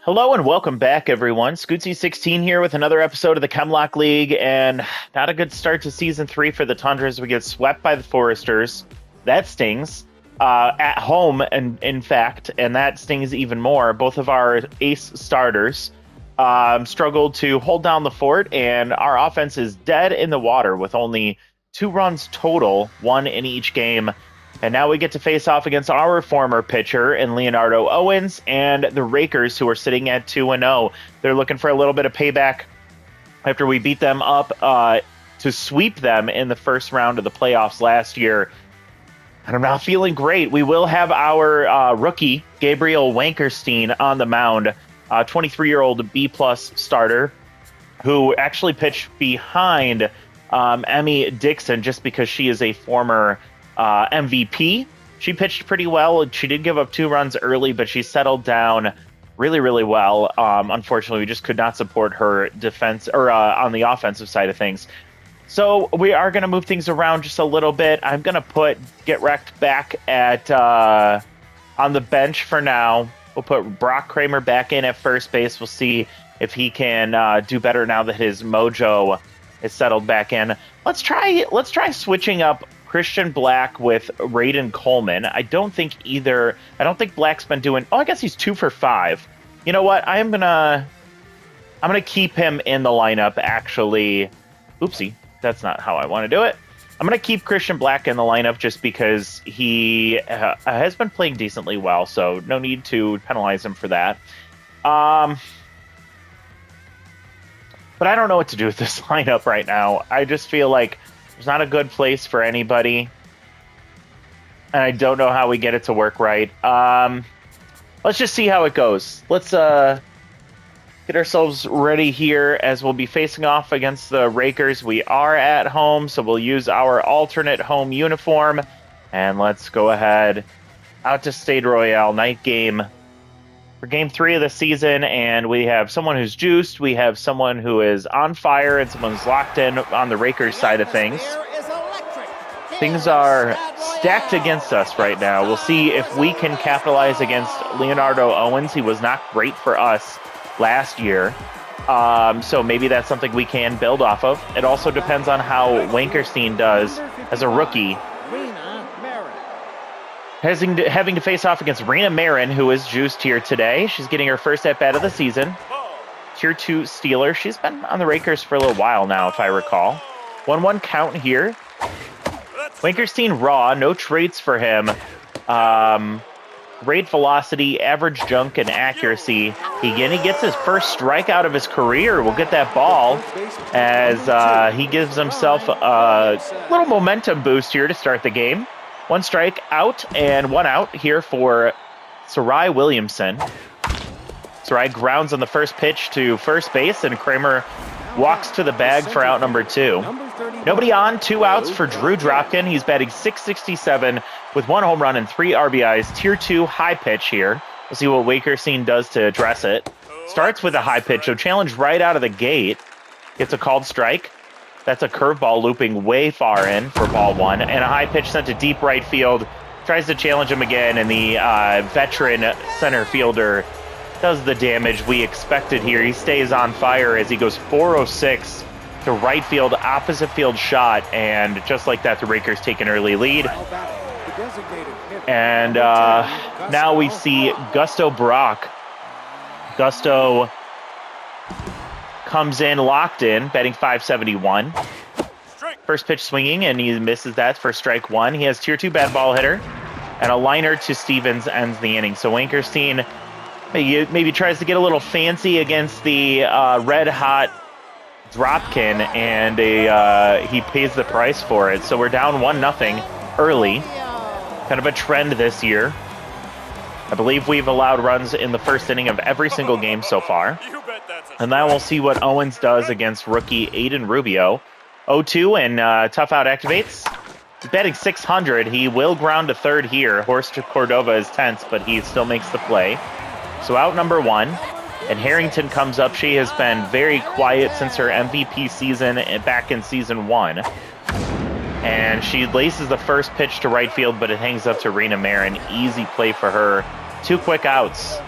Hello and welcome back, everyone. Scootsy16 here with another episode of the Chem Lock League, and not a good start to Season 3 for the Tundras. We get swept by the Foresters. That stings. At home, and in fact, and that stings even more. Both of our ace starters struggled to hold down the fort, and our offense is dead in the water with only 2 runs total, 1 in each game. And now we get to face off against our former pitcher in Leonardo Owens and the Rakers, who are sitting at 2-0. They're looking for a little bit of payback after we beat them up to sweep them in the first round of the playoffs last year. And I'm not feeling great. We will have our rookie, Gabriel Wankerstein, on the mound, 23-year-old B-plus starter, who actually pitched behind Emmy Dixon just because she is a former MVP. She pitched pretty well. She did give up 2 runs early, but she settled down really, really well. Unfortunately, we just could not support her defense or on the offensive side of things. So we are going to move things around just a little bit. I'm going to put Get Wrecked back at on the bench for now. We'll put Brock Kramer back in at first base. We'll see if he can do better now that his mojo is settled back in. Let's try switching up Christian Black with Raiden Coleman. I don't think Black's been doing. Oh, I guess he's 2 for 5. You know what? I'm gonna keep him in the lineup. Actually, oopsie, that's not how I want to do it. I'm gonna keep Christian Black in the lineup just because he has been playing decently well. So no need to penalize him for that. But I don't know what to do with this lineup right now. I just feel like there's not a good place for anybody, and I don't know how we get it to work right. Let's just see how it goes. Let's get ourselves ready here as we'll be facing off against the Rakers. We are at home, so we'll use our alternate home uniform, and let's go ahead out to Stade Royale night game for Game 3 of the season, and we have someone who's juiced, we have someone who is on fire, and someone who's locked in on the Rakers side of things. Things are stacked against us right now. We'll see if we can capitalize against Leonardo Owens. He was not great for us last year, so maybe that's something we can build off of. It also depends on how Wankerstein does as a rookie. Having to face off against Rena Marin, who is juiced here today. She's getting her first at-bat of the season. Tier 2 Steeler. She's been on the Rakers for a little while now, if I recall. 1-1 count here. Wankerstein raw, no traits for him. Great velocity, average junk, and accuracy. He gets his first strikeout of his career. We'll get that ball as he gives himself a little momentum boost here to start the game. 1 strike out and 1 out here for Sarai Williamson. Sarai grounds on the first pitch to first base, and Kramer walks to the bag for out number 2. Nobody on, 2 outs for Drew Dropkin. He's batting .667 with 1 home run and 3 RBIs. Tier 2 high pitch here. We'll see what Wankerstein does to address it. Starts with a high pitch, so challenge right out of the gate. Gets a called strike. That's a curveball looping way far in for ball 1. And a high pitch sent to deep right field. Tries to challenge him again, and the veteran center fielder does the damage we expected here. He stays on fire as he goes 406 to right field, opposite field shot. And just like that, the Rakers take an early lead. And now we see Gusto Brock. Gusto comes in locked in, batting .571. First pitch swinging, and he misses that for strike 1. He has tier 2 bad ball hitter, and a liner to Stevens ends the inning. So Wankerstein maybe tries to get a little fancy against the red-hot Dropkin, and he pays the price for it. So we're down 1-0 early. Kind of a trend this year. I believe we've allowed runs in the first inning of every single game so far. And now we'll see what Owens does against rookie Aiden Rubio. 0-2 and tough out activates. He's batting .600. He will ground to third here. Horst Cordova is tense, but he still makes the play. So out number 1. And Harrington comes up. She has been very quiet since her MVP season back in season 1. And she laces the first pitch to right field, but it hangs up to Rena Marin. Easy play for her. 2 quick outs.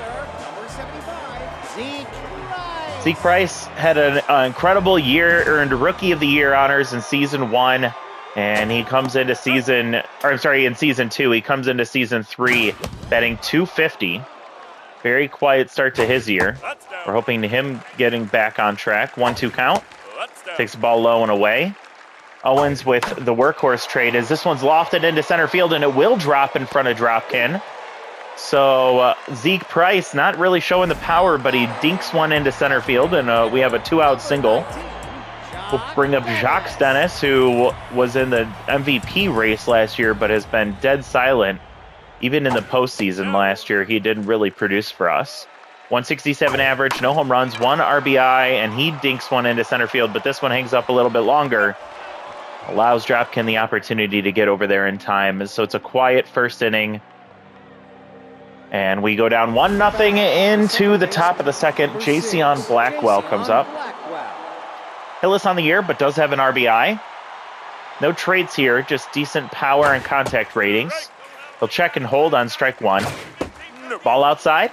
Zeke Price had an incredible year, earned Rookie of the Year honors in Season 1, and he comes into in Season 2, he comes into Season 3 batting .250. Very quiet start to his year. We're hoping to him getting back on track. 1-2 count. Takes the ball low and away. Owens with the workhorse trade as this one's lofted into center field, and it will drop in front of Dropkin. So Zeke Price not really showing the power, but he dinks one into center field, and we have a 2-out single. We'll bring up Jacques Dennis, who was in the MVP race last year, but has been dead silent. Even in the postseason last year, he didn't really produce for us. 167 average, no home runs, 1 RBI, and he dinks one into center field, but this one hangs up a little bit longer. Allows Dropkin the opportunity to get over there in time. So it's a quiet first inning. And we go down 1-0 into the top of the second. Jason Blackwell comes up. Hitless on the year, but does have an RBI. No traits here, just decent power and contact ratings. He'll check and hold on strike 1. Ball outside.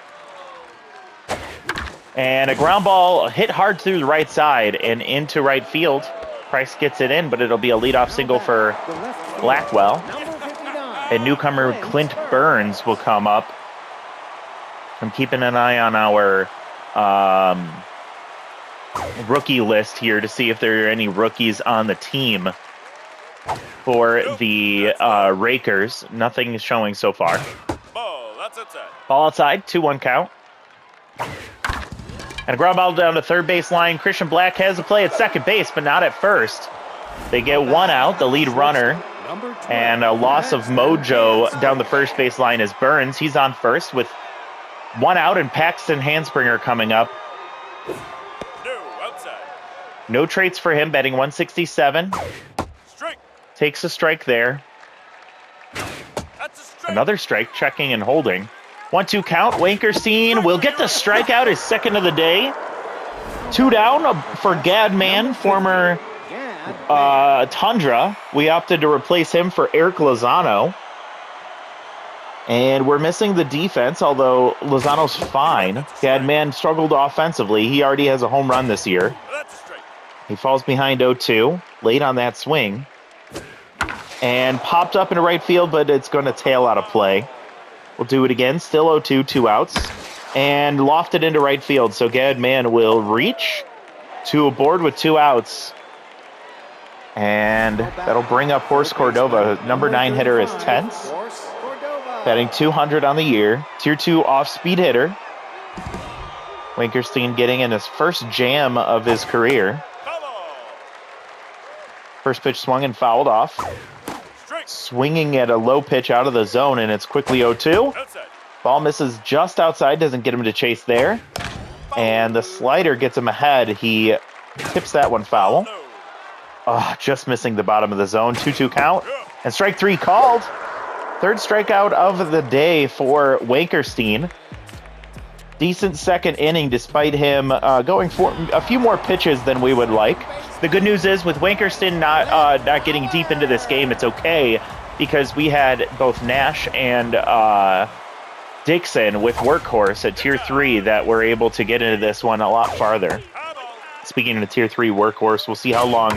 And a ground ball hit hard through the right side and into right field. Price gets it in, but it'll be a leadoff single for Blackwell. And newcomer Clint Burns will come up. I'm keeping an eye on our rookie list here to see if there are any rookies on the team for the Rakers. Nothing is showing so far. Ball outside, 2-1 count. And a ground ball down to third base line. Christian Black has a play at second base, but not at first. They get 1 out, the lead runner. And a loss of mojo down the first base line is Burns. He's on first with 1 out, and Paxton Hanspringer coming up. No traits for him, batting 167. Takes a strike there. Another strike, checking and holding. 1-2 count. Wankerstein will get the strikeout, his second of the day. 2 down for Gadman, former Tundra. We opted to replace him for Eric Lozano. And we're missing the defense, although Lozano's fine. Gadman struggled offensively. He already has a home run this year. He falls behind 0-2, late on that swing. And popped up into right field, but it's going to tail out of play. We'll do it again. Still 0-2, 2 outs. And lofted into right field. So Gadman will reach to a board with 2 outs. And that'll bring up Horst Cordova. Number 9 hitter is tense. Batting 200 on the year. Tier 2 off-speed hitter. Wankerstein getting in his first jam of his career. First pitch swung and fouled off. Swinging at a low pitch out of the zone, and it's quickly 0-2. Ball misses just outside, doesn't get him to chase there. And the slider gets him ahead. He tips that one foul. Just missing the bottom of the zone. 2-2 count. And strike 3 called. Third strikeout of the day for Wankerstein. Decent second inning despite him going for a few more pitches than we would like. The good news is with Wankerstein not getting deep into this game, it's okay because we had both Nash and Dixon with Workhorse at Tier 3 that were able to get into this one a lot farther. Speaking of Tier 3 Workhorse, we'll see how long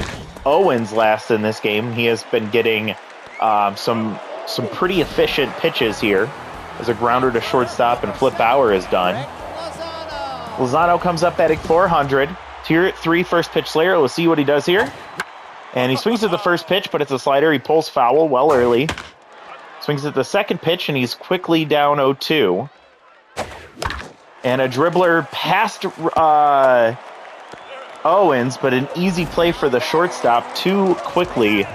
Owens lasts in this game. He has been getting some pretty efficient pitches here as a grounder to shortstop and Flip Bauer is done. Lozano comes up batting 400. Tier 3 first pitch slayer. We'll see what he does here. And he swings at the first pitch, but it's a slider. He pulls foul well early. Swings at the second pitch, and he's quickly down 0-2. And a dribbler past Owens, but an easy play for the shortstop too quickly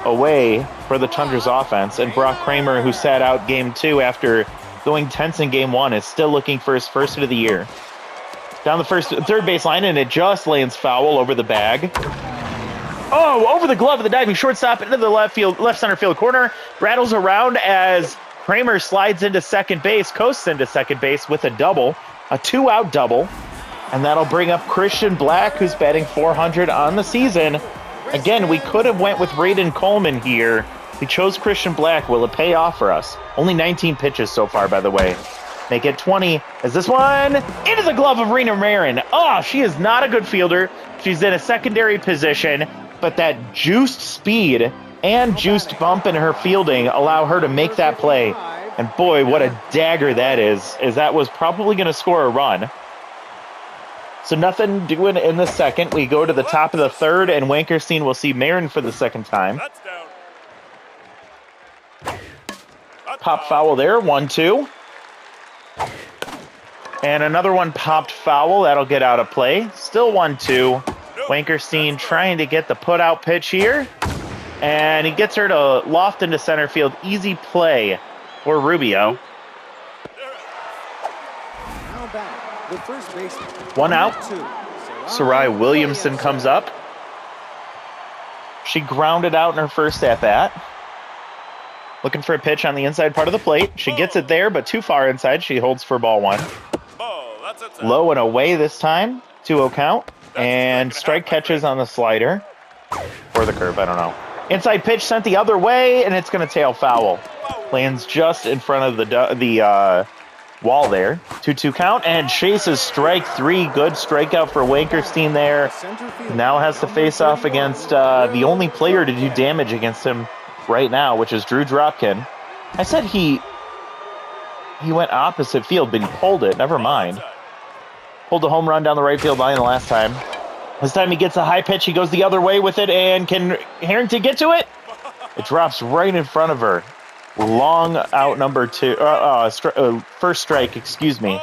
away for the Tundra's offense. And Brock Kramer, who sat out game 2 after going tense in game 1, is still looking for his first hit of the year. Down the third base line, and it just lands foul over the bag. Oh, over the glove of the diving shortstop into the left center field corner. Rattles around as Kramer slides into second base, coasts into second base with a double, a 2-out double. And that'll bring up Christian Black, who's batting 400 on the season. Again, we could have went with Raiden Coleman here. We chose Christian Black. Will it pay off for us? Only 19 pitches so far, by the way. Make it 20. Is this one into the glove of Rena Marin? Oh, she is not a good fielder. She's in a secondary position, but that juiced speed and juiced bump in her fielding allow her to make that play. And boy, what a dagger that is, as that was probably going to score a run. So nothing doing in the second. We go to the top of the third, and Wankerstein will see Marin for the second time. Pop foul there, 1-2. And another one popped foul. That'll get out of play. Still 1-2. Wankerstein trying to get the put-out pitch here. And he gets her to loft into center field. Easy play for Rubio. One out. Sarai Williamson comes up. She grounded out in her first at-bat. Looking for a pitch on the inside part of the plate. She gets it there, but too far inside. She holds for ball one. Low and away this time. 2-0 count. And strike catches on the slider. Or the curve, I don't know. Inside pitch sent the other way, and it's going to tail foul. Lands just in front of the wall there. 2-2 count, and chases strike three. Good strikeout for Wankerstein there. Now has to face off against the only player to do damage against him right now, which is Drew Dropkin. I said he went opposite field, but he pulled it. Never mind. Pulled a home run down the right field line the last time. This time he gets a high pitch. He goes the other way with it, and can Harrington get to it? It drops right in front of her. Long out number two. First strike, excuse me.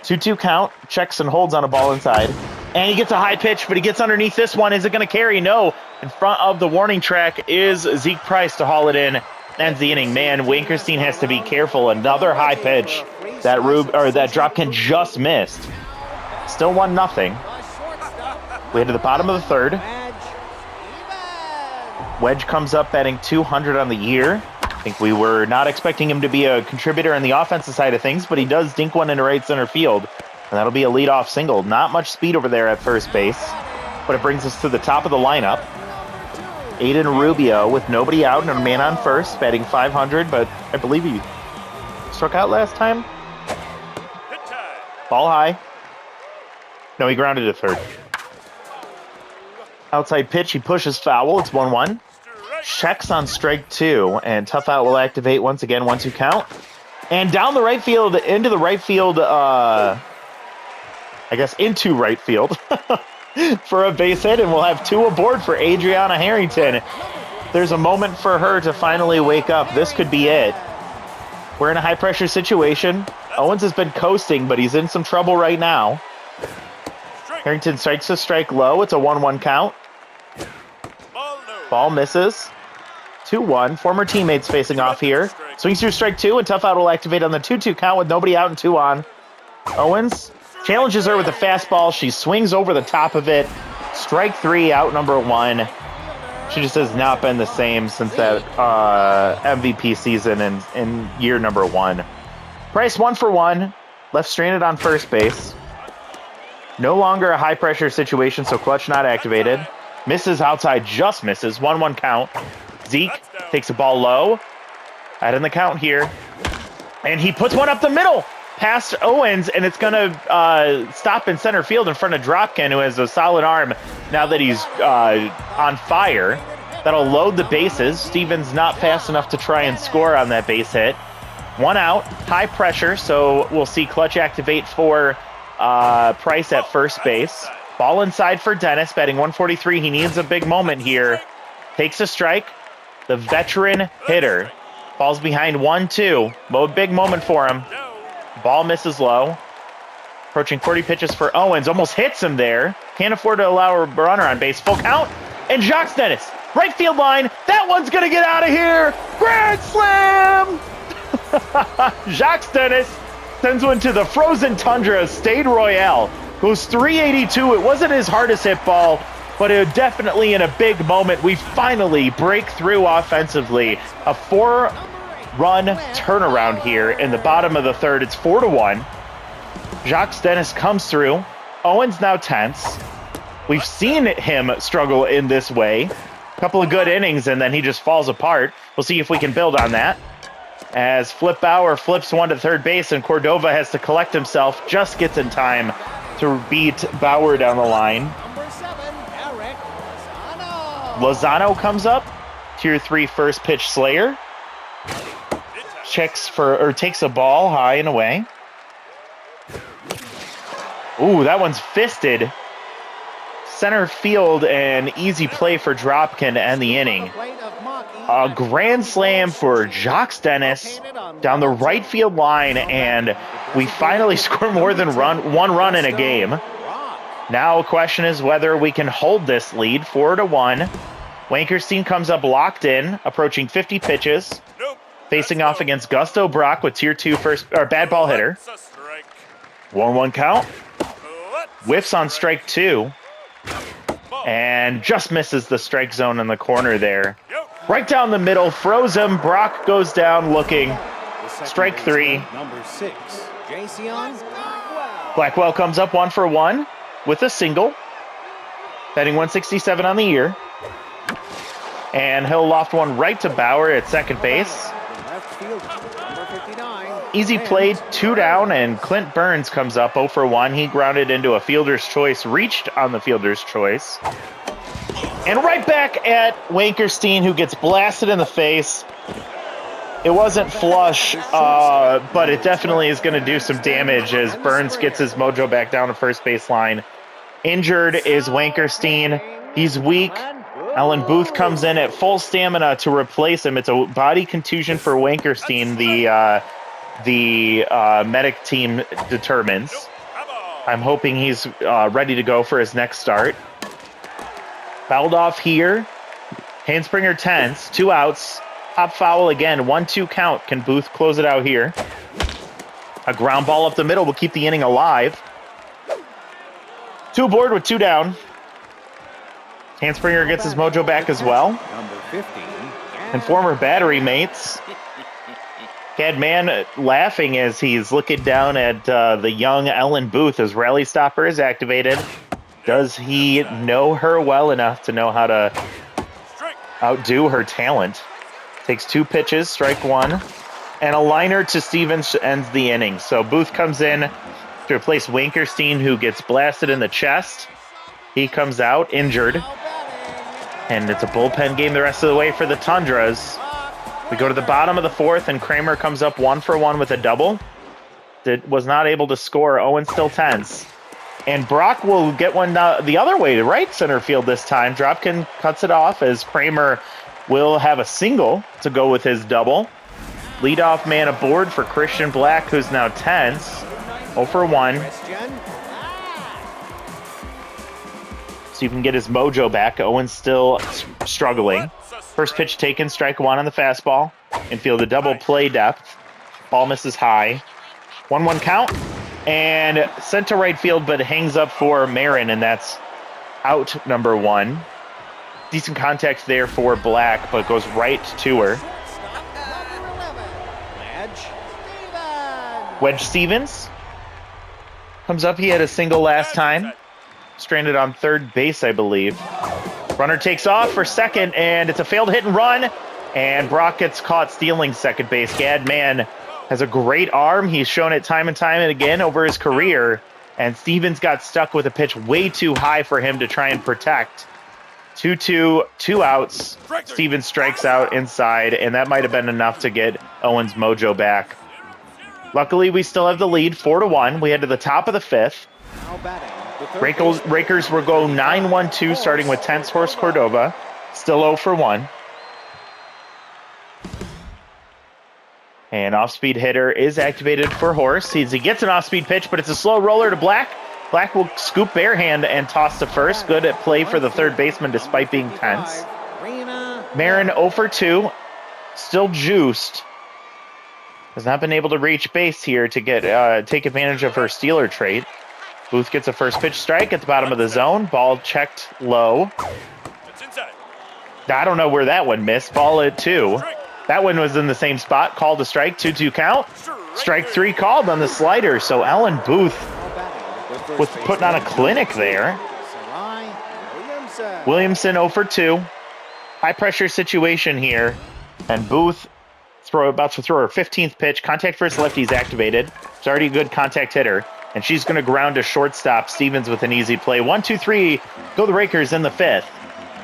2-2 count. Checks and holds on a ball inside. And he gets a high pitch, but he gets underneath this one. Is it going to carry? No. In front of the warning track is Zeke Price to haul it in. Ends the inning. Man, Wankerstein has to be careful. Another high pitch that Dropkin just missed. Still 1-0. We head to the bottom of the third. Wedge comes up batting .200 on the year. I think we were not expecting him to be a contributor on the offensive side of things, but he does dink one into right center field. And that'll be a leadoff single. Not much speed over there at first base, but it brings us to the top of the lineup. Aiden Rubio with nobody out and a man on first, batting .500, but I believe he struck out last time. Ball high. No, he grounded to third. Outside pitch, he pushes foul. It's 1-1. Checks on strike two, and tough out will activate once again. 1-2 count. And down the right field, into the right field, into right field for a base hit, and we'll have two aboard for Adriana Harrington. There's a moment for her to finally wake up. This could be it. We're in a high-pressure situation. Owens has been coasting, but he's in some trouble right now. Harrington strikes a strike low. It's a 1-1 count. Ball misses. 2-1. Former teammates facing off here. Swings through strike two, and tough out will activate on the 2-2 count with nobody out and two on. Owens challenges her with a fastball. She swings over the top of it. Strike three, out number one. She just has not been the same since that MVP season in year number one. Price 1 for 1. Left stranded on first base. No longer a high-pressure situation, so clutch not activated. Misses outside, just misses. 1-1 count. Zeke takes a ball low. Add in the count here. And he puts one up the middle past Owens, and it's going to stop in center field in front of Dropkin, who has a solid arm now that he's on fire. That'll load the bases. Stevens not fast enough to try and score on that base hit. One out, high pressure, so we'll see clutch activate for Price at first base. Ball inside for Dennis, batting 143. He needs a big moment here. Takes a strike. The veteran hitter falls behind 1-2. Big moment for him. Ball misses low. Approaching 40 pitches for Owens. Almost hits him there. Can't afford to allow a runner on base. Full count. And Jacques Dennis, right field line. That one's going to get out of here. Grand slam! Jacques Dennis sends one to the frozen tundra. Stade Royale goes 382. It wasn't his hardest hit ball, but it definitely in a big moment. We finally break through offensively. A 4-run turnaround here in the bottom of the third. It's 4-1. Jacques Dennis comes through. Owens now tense. We've seen him struggle in this way. A couple of good innings, and then he just falls apart. We'll see if we can build on that. as Flip Bauer flips one to third base, and Cordova has to collect himself, just gets in time to beat Bauer down the line. Number 7, Eric Lozano comes up, Tier 3 first pitch Slayer. Takes a ball high and away. Ooh, that one's fisted. Center field, and easy play for Dropkin to end the inning. A grand slam for Jacques Dennis down the right field line, and we finally score more than one run in a game. Now the question is whether we can hold this lead, 4-1. Wankerstein comes up locked in, approaching 50 pitches, facing off against Gusto Brock with Tier 2 bad ball hitter. 1-1 count. Whiffs on strike 2. And just misses the strike zone in the corner there. Right down the middle, throws him. Brock goes down looking. Strike 3. Number 6, Jason Blackwell comes up 1-for-1 with a single. Batting 167 on the year. And he'll loft one right to Bauer at second base. Left fielder, number 59. Easy play, 2 down, and Clint Burns comes up 0-for-1. He grounded into a fielder's choice, reached on the fielder's choice. And right back at Wankerstein, who gets blasted in the face. It wasn't flush, but it definitely is going to do some damage as Burns gets his mojo back down to first base line. Injured is Wankerstein. He's weak. Alan Booth comes in at full stamina to replace him. It's a body contusion for Wankerstein, the medic team determines. I'm hoping he's ready to go for his next start. Fouled off here. Hanspringer tense, 2 outs. Hop foul again, 1-2 count. Can Booth close it out here? A ground ball up the middle will keep the inning alive. 2 aboard with 2 down. Hanspringer gets his mojo back as well. Number 15. And former battery mates. Cadman laughing as he's looking down at the young Ellen Booth as rally stopper is activated. Does he know her well enough to know how to outdo her talent? Takes 2 pitches, strike 1. And a liner to Stevens ends the inning. So Booth comes in to replace Wankerstein, who gets blasted in the chest. He comes out injured. And it's a bullpen game the rest of the way for the Tundras. We go to the bottom of the 4th, and Kramer comes up 1-for-1 with a double. Was not able to score. Owen still tense. And Brock will get one the other way to right center field this time. Dropkin cuts it off as Kramer will have a single to go with his double. Leadoff man aboard for Christian Black, who's now tense. 0-for-1. So you can get his mojo back. Owen's still struggling. First pitch taken, strike 1 on the fastball. Infield a double play depth. Ball misses high. 1-1 count. And sent to right field, but hangs up for Marin, and that's out number 1. Decent contact there for Black, but goes right to her. Wedge Stevens comes up. He had a single last time. Stranded on third base, I believe. Runner takes off for second, and it's a failed hit and run. And Brock gets caught stealing second base. Gadman has a great arm. He's shown it time and time and again over his career. And Stevens got stuck with a pitch way too high for him to try and protect. 2-2, 2 outs. Stevens strikes out inside, and that might have been enough to get Owens' mojo back. Luckily, we still have the lead, 4-1. We head to the top of the 5th. Rakers will go 9-1-2, starting with 10th Horse Cordova. Still 0-for-1. And off-speed hitter is activated for Horse. He gets an off-speed pitch, but it's a slow roller to Black. Black will scoop barehand and toss to first. Good at play for the third baseman despite being tense. Marin 0-for-2. Still juiced. Has not been able to reach base here to get take advantage of her stealer trait. Booth gets a first pitch strike at the bottom of the zone. Ball checked low. I don't know where that one missed. Ball at 2. That one was in the same spot. Called a strike. 2-2 count. Strike 3 called on the slider. So Ellen Booth was putting on a clinic there. Williamson 0-for-2. High pressure situation here. And Booth about to throw her 15th pitch. Contact first lefty's activated. She's already a good contact hitter. And she's going to ground to shortstop. Stevens with an easy play. 1-2-3. Go the Rakers in the 5th.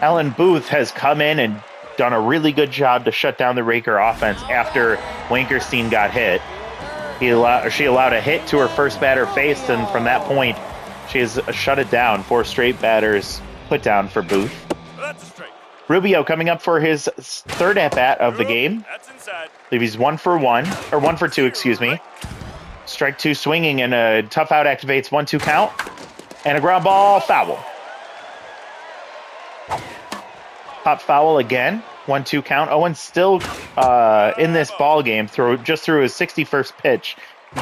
Ellen Booth has come in and done a really good job to shut down the Raker offense after Wankerstein got hit. She allowed a hit to her first batter face, and from that point, she has shut it down. 4 straight batters put down for Booth. That's a strike. Rubio coming up for his 3rd at-bat of the game. That's inside. I believe he's 1 for 2, excuse me. Strike 2 swinging, and a tough out activates 1-2 count. And a ground ball foul. Pop foul again. 1-2 count. Owens still in this ball game just through his 61st pitch.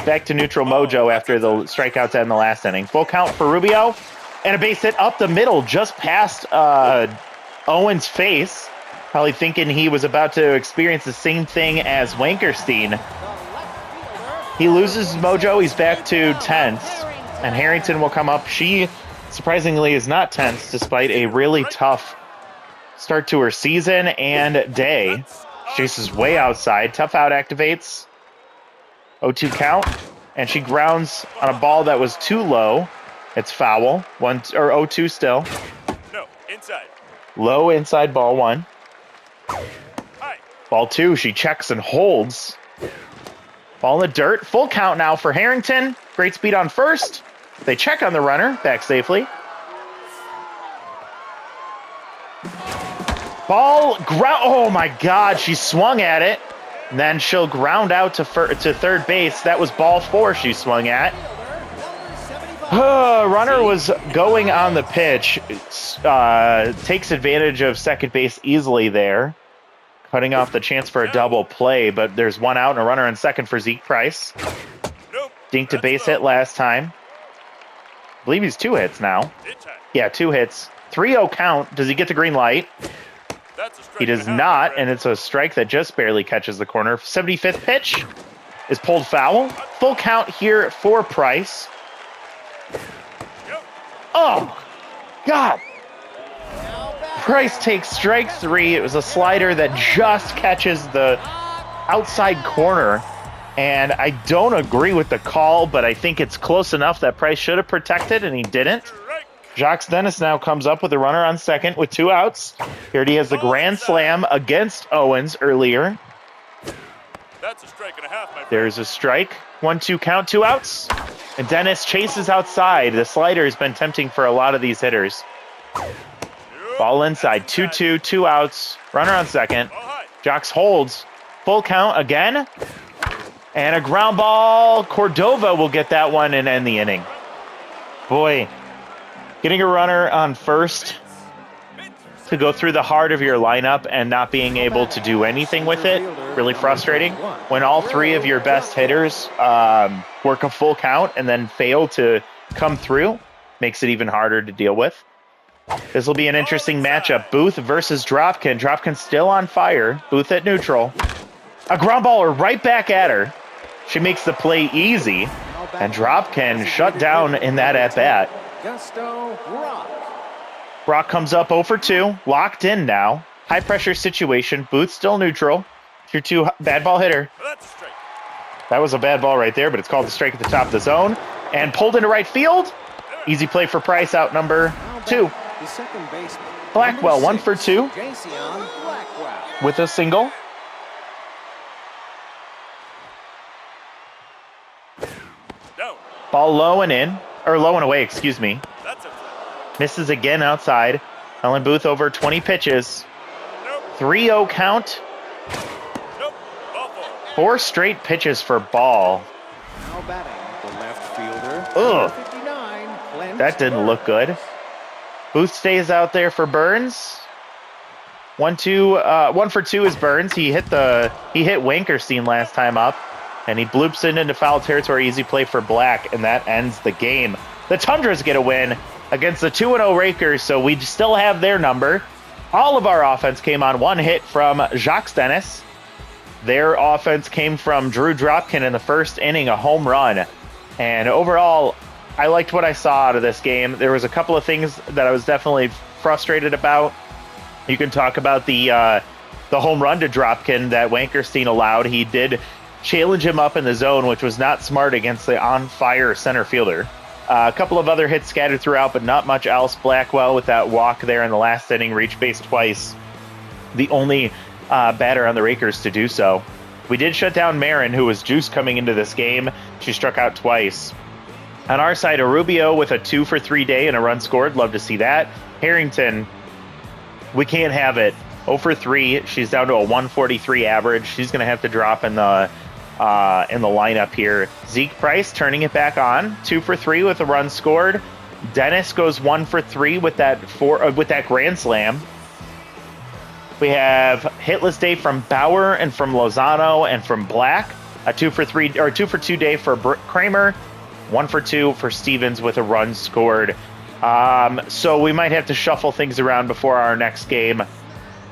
Back to neutral mojo after the strikeouts in the last inning. Full count for Rubio. And a base hit up the middle just past Owens' face. Probably thinking he was about to experience the same thing as Wankerstein. He loses mojo. He's back to 10th. And Harrington will come up. She, surprisingly, is not 10th despite a really tough start to her season and day. Chases way outside. Tough out activates. 0-2 count. And she grounds on a ball that was too low. It's foul. 0-2 still. No, inside. Low inside ball 1. High. Ball 2, she checks and holds. Ball in the dirt. Full count now for Harrington. Great speed on first. They check on the runner. Back safely. Ball ground. Oh my God, she swung at it. And then she'll ground out to 3rd base. That was ball 4 she swung at. Runner was going on the pitch. Takes advantage of second base easily there. Cutting off the chance for a double play, but there's 1 out and a runner on second for Zeke Price. Nope. Dinked a base hit last time. I believe he's 2 hits now. Yeah, 2 hits. 3-0 count. Does he get the green light? That's a strike. He does not, and it's a strike that just barely catches the corner. 75th pitch is pulled foul. Full count here for Price. Oh, God. Price takes strike 3. It was a slider that just catches the outside corner. And I don't agree with the call, but I think it's close enough that Price should have protected, and he didn't. Jacques Dennis now comes up with a runner on second with 2 outs. Here he has the grand slam against Owens earlier. That's a strike and a half, my friend. There's a strike. 1-2 count, 2 outs. And Dennis chases outside. The slider has been tempting for a lot of these hitters. Ball inside. 2-2, 2 outs. Runner on second. Jacques holds. Full count again. And a ground ball. Cordova will get that one and end the inning. Boy, getting a runner on first to go through the heart of your lineup and not being able to do anything with it, really frustrating. When all 3 of your best hitters work a full count and then fail to come through, makes it even harder to deal with. This will be an interesting matchup. Booth versus Dropkin. Dropkin still on fire. Booth at neutral. A ground baller right back at her. She makes the play easy. And Dropkin shut down in that at-bat. Brock comes up 0 for 2. Locked in now. High pressure situation. Booth still neutral. Your 2 bad ball hitter. That was a bad ball right there, but it's called the strike at the top of the zone. And pulled into right field. Easy play for Price, out number 2. Blackwell 1 for 2 with a single. Ball low and in, or low and away, excuse me. Misses again outside. Ellen Booth over 20 pitches. 3-0 count. 4 straight pitches for ball. Now batting, the left fielder. Ugh. 59, That didn't look good. Booth stays out there for Burns. 1 for 2 is Burns. He hit Wankerstein last time up, and he bloops into foul territory. Easy play for Black, and that ends the game. The Tundras get a win against the 2-0 Rakers, so we still have their number. All of our offense came on 1 hit from Jacques Dennis. Their offense came from Drew Dropkin in the first inning, a home run. And overall, I liked what I saw out of this game. There was a couple of things that I was definitely frustrated about. You can talk about the the home run to Dropkin that Wankerstein allowed. He did challenge him up in the zone, which was not smart against the on-fire center fielder. A couple of other hits scattered throughout, but not much else. Blackwell with that walk there in the last inning, reached base twice. The only batter on the Rakers to do so. We did shut down Marin, who was juiced coming into this game. She struck out twice. On our side, Rubio with a 2-for-3 day and a run scored. Love to see that. Harrington, we can't have it. 0-for-3. She's down to a 143 average. She's going to have to drop in the lineup here. Zeke Price turning it back on. 2-for-3 with a run scored. Dennis goes 1-for-3 with that grand slam. We have hitless day from Bauer and from Lozano and from Black. A 2-for-2 day for Kramer. 1-for-2 for Stevens with a run scored. So we might have to shuffle things around before our next game,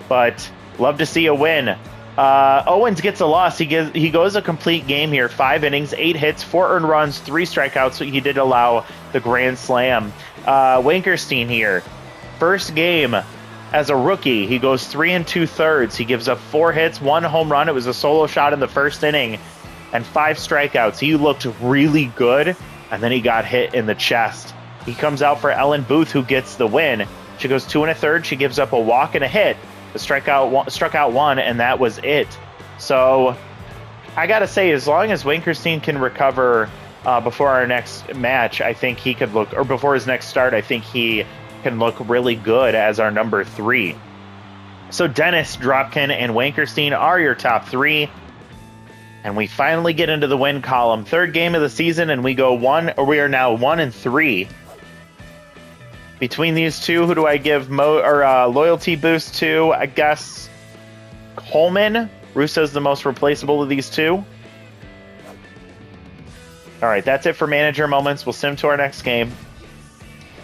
but love to see a win. Owens gets a loss. He goes a complete game here. 5 innings, 8 hits, 4 earned runs, 3 strikeouts. So he did allow the grand slam. Wankerstein here, first game as a rookie. He goes 3 2/3. He gives up 4 hits, 1 home run. It was a solo shot in the first inning, and 5 strikeouts. He looked really good, and then he got hit in the chest. He comes out for Ellen Booth, who gets the win. She goes 2 1/3. She gives up a walk and a hit. Struck out 1, and that was it. So I gotta say, as long as Wankerstein can recover before our next match, I think he could look, or before his next start, I think he can look really good as our number 3. So Dennis, Dropkin, and Wankerstein are your top 3. And we finally get into the win column. 3rd game of the season, and we are now 1-3. Between these two, who do I give loyalty boost to? I guess Coleman. Russo's the most replaceable of these two. All right, that's it for manager moments. We'll sim to our next game.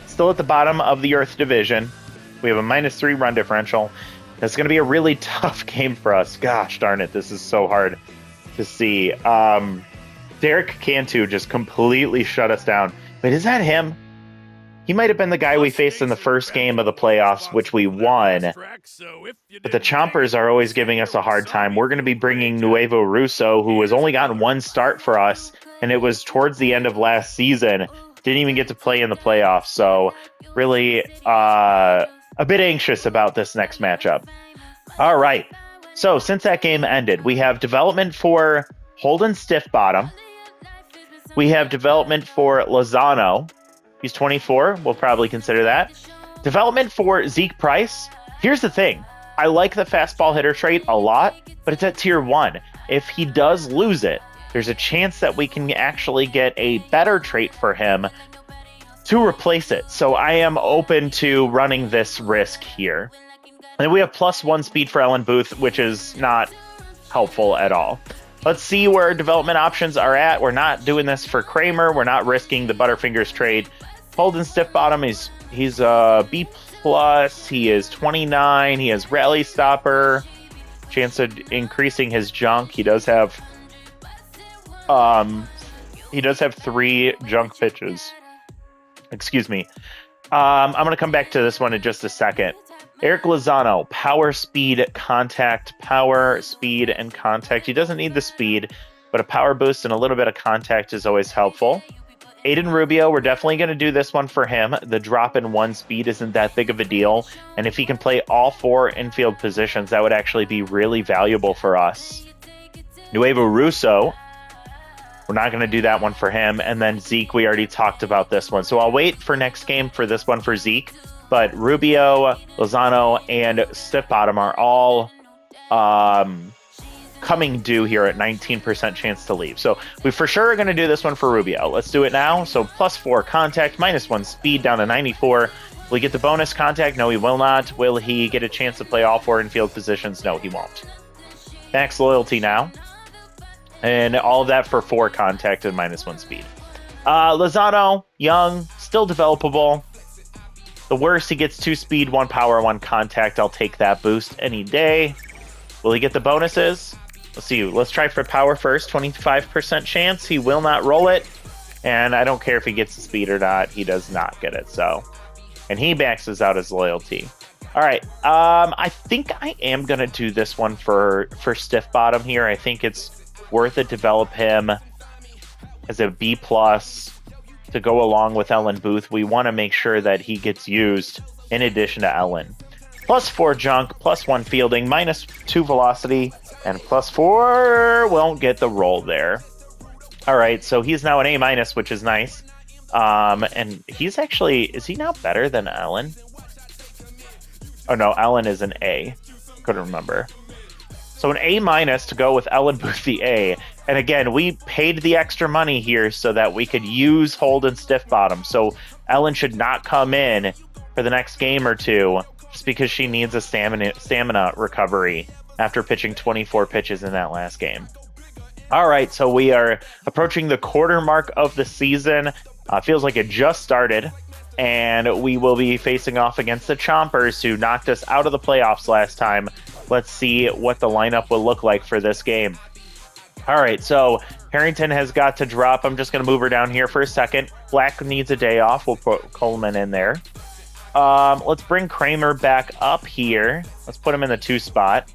Still at the bottom of the Earth Division. We have a -3 run differential. It's going to be a really tough game for us. Gosh darn it, this is so hard to see. Derek Cantu just completely shut us down. But is that him? He might have been the guy we faced in the first game of the playoffs, which we won. But the Chompers are always giving us a hard time. We're going to be bringing Nuevo Russo, who has only gotten 1 start for us, and it was towards the end of last season. Didn't even get to play in the playoffs, so really a bit anxious about this next matchup. All right, so since that game ended, we have development for Holden Stiffbottom. We have development for Lozano. He's 24. We'll probably consider that. Development for Zeke Price. Here's the thing. I like the fastball hitter trait a lot, but it's at tier 1. If he does lose it, there's a chance that we can actually get a better trait for him to replace it. So I am open to running this risk here. And we have +1 speed for Ellen Booth, which is not helpful at all. Let's see where our development options are at. We're not doing this for Kramer. We're not risking the Butterfingers trade. Holden Stiffbottom, he's a B+. He is 29. He has Rally Stopper. Chance of increasing his junk. He does have 3 junk pitches. Excuse me. I'm going to come back to this one in just a second. Eric Lozano, power, speed, contact, power, speed, and contact. He doesn't need the speed, but a power boost and a little bit of contact is always helpful. Aiden Rubio, we're definitely going to do this one for him. The drop in 1 speed isn't that big of a deal. And if he can play all 4 infield positions, that would actually be really valuable for us. Nuevo Russo, we're not going to do that one for him. And then Zeke, we already talked about this one. So I'll wait for next game for this one for Zeke. But Rubio, Lozano, and Stiffbottom are all coming due here at 19% chance to leave. So we for sure are going to do this one for Rubio. Let's do it now. So +4 contact, -1 speed down to 94. Will he get the bonus contact? No, he will not. Will he get a chance to play all 4 infield positions? No, he won't. Max loyalty now. And all of that for 4 contact and -1 speed. Lozano, young, still developable. The worst, he gets 2 speed, 1 power, 1 contact. I'll take that boost any day. Will he get the bonuses? Let's see. Let's try for power first. 25% chance. He will not roll it. And I don't care if he gets the speed or not. He does not get it. So, and he maxes out his loyalty. All right. I think I am gonna do this one for Stiff Bottom here. I think it's worth it to develop him as a B plus to go along with Ellen Booth. We want to make sure that he gets used in addition to Ellen. +4 junk, +1 fielding, -2 velocity, and +4 won't get the roll there. All right, so he's now an A-, which is nice. And he's actually, is he now better than Ellen? Oh no, Ellen is an A. Couldn't remember. So an A- to go with Ellen Booth the A. And again, we paid the extra money here so that we could use Hold and Stiff Bottom. So Ellen should not come in for the next game or two just because she needs a stamina recovery after pitching 24 pitches in that last game. All right, so we are approaching the quarter mark of the season. Feels like it just started. And we will be facing off against the Chompers, who knocked us out of the playoffs last time. Let's see what the lineup will look like for this game. All right, so Harrington has got to drop. I'm just going to move her down here for a second. Black needs a day off. We'll put Coleman in there. Let's bring Kramer back up here. Let's put him in the 2 spot.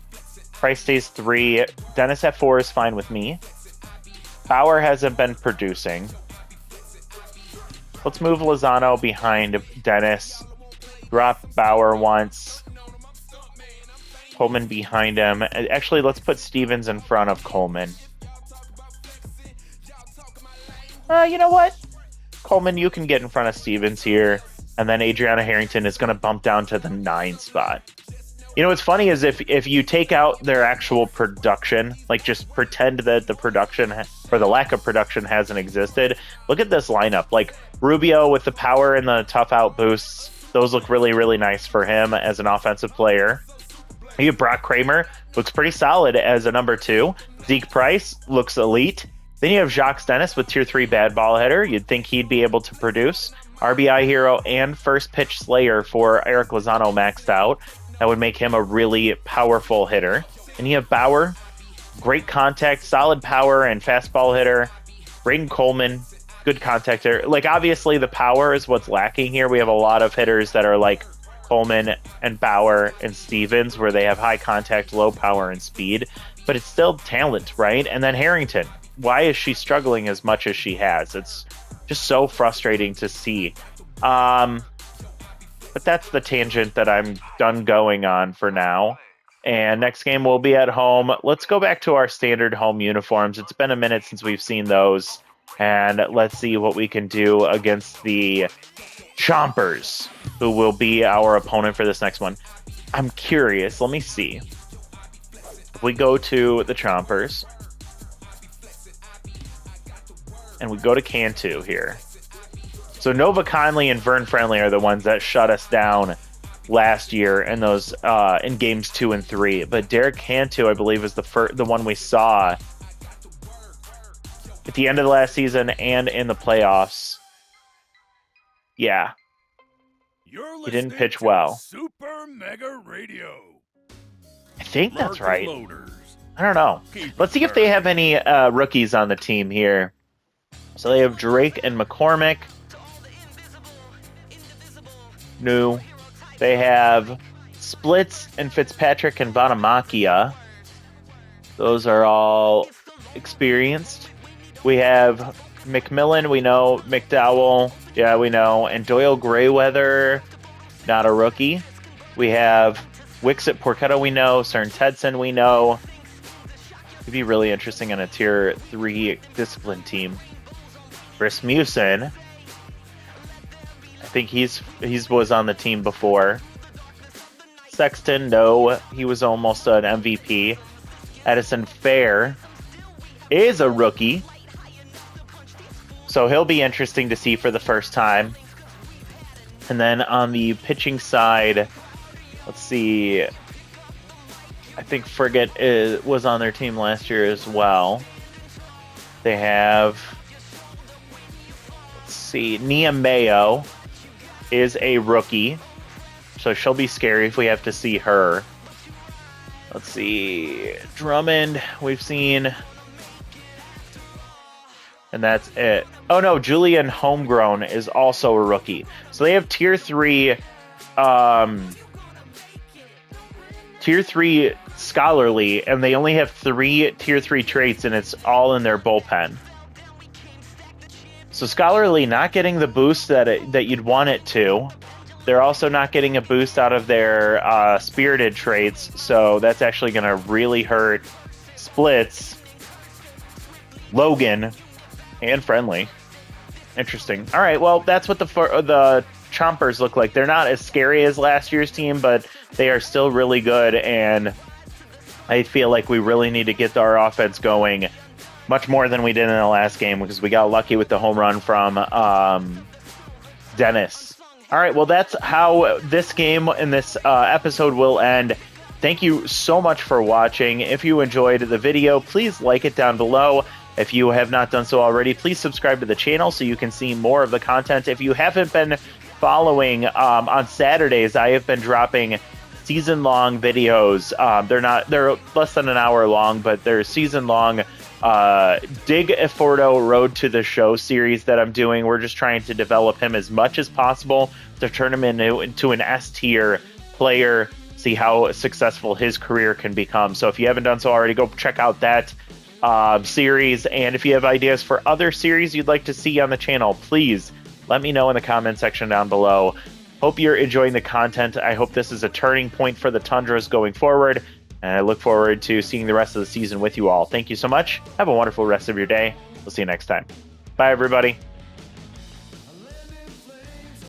Price stays 3. Dennis at 4 is fine with me. Bauer hasn't been producing. Let's move Lozano behind Dennis. Drop Bauer once. Coleman behind him. Actually, let's put Stevens in front of Coleman. You know what? Coleman, you can get in front of Stevens here. And then Adriana Harrington is going to bump down to the 9 spot. You know, what's funny is if you take out their actual production, like just pretend that the production or the lack of production hasn't existed, look at this lineup. Like Rubio with the power and the tough out boosts, those look really, really nice for him as an offensive player. You have Brock Kramer, looks pretty solid as a number 2. Zeke Price looks elite. Then you have Jacques Dennis with tier 3 bad ball hitter. You'd think he'd be able to produce. RBI hero and first pitch slayer for Eric Lozano maxed out. That would make him a really powerful hitter. And you have Bauer, great contact, solid power and fastball hitter. Braden Coleman, good contact hitter. Like, obviously the power is what's lacking here. We have a lot of hitters that are like Coleman and Bauer and Stevens, where they have high contact, low power, and speed. But it's still talent, right? And then Harrington. Why is she struggling as much as she has? It's just so frustrating to see. But that's the tangent that I'm done going on for now. And next game will be at home. Let's go back to our standard home uniforms. It's been a minute since we've seen those. And let's see what we can do against the Chompers, who will be our opponent for this next one. I'm curious. Let me see. If we go to the Chompers and we go to Cantu here. So Nova Conley and Vern Friendly are the ones that shut us down last year in those in games 2 and 3. But Derek Cantu, I believe, is the one we saw at the end of the last season and in the playoffs. Yeah, he didn't pitch well. Super Mega Radio. I think that's right. I don't know. Let's see if they have any rookies on the team here. So they have Drake and McCormick. New. They have Splits and Fitzpatrick and Vanamakia. Those are all experienced. We have McMillan, we know. McDowell, yeah, we know. And Doyle Grayweather, not a rookie. We have Wixit Porchetto, we know. Cern Tedson, we know. It'd be really interesting on a tier 3 discipline team. Rasmussen, I think he's was on the team before. Sexton, no, he was almost an MVP. Edison Fair is a rookie, so he'll be interesting to see for the first time. And then on the pitching side, let's see. I think Frigate was on their team last year as well. They have, let's see, Nia Mayo is a rookie, so she'll be scary if we have to see her. Let's see, Drummond, we've seen, and that's it. Oh no, Julian Homegrown is also a rookie. So they have tier 3 Tier 3 Scholarly, and they only have 3 Tier 3 traits, and it's all in their bullpen. So Scholarly not getting the boost that you'd want it to. They're also not getting a boost out of their Spirited traits, so that's actually going to really hurt Splits, Logan, and Friendly. Interesting. All right, well, that's what the Chompers look like. They're not as scary as last year's team, but they are still really good, and I feel like we really need to get our offense going much more than we did in the last game because we got lucky with the home run from Dennis. All right, well, that's how this game and this episode will end. Thank you so much for watching. If you enjoyed the video, please like it down below. If you have not done so already, please subscribe to the channel so you can see more of the content. If you haven't been following, on Saturdays, I have been dropping season-long videos. They're less than an hour long, but they're season-long Dig Efordo Road to the Show series that I'm doing. We're just trying to develop him as much as possible to turn him into an S-tier player, see how successful his career can become. So if you haven't done so already, go check out that series. And if you have ideas for other series you'd like to see on the channel, please let me know in the comment section down below. Hope you're enjoying the content. I hope this is a turning point for the Tundras going forward, and I look forward to seeing the rest of the season with you all. Thank you so much. Have a wonderful rest of your day. We'll see you next time. Bye, everybody.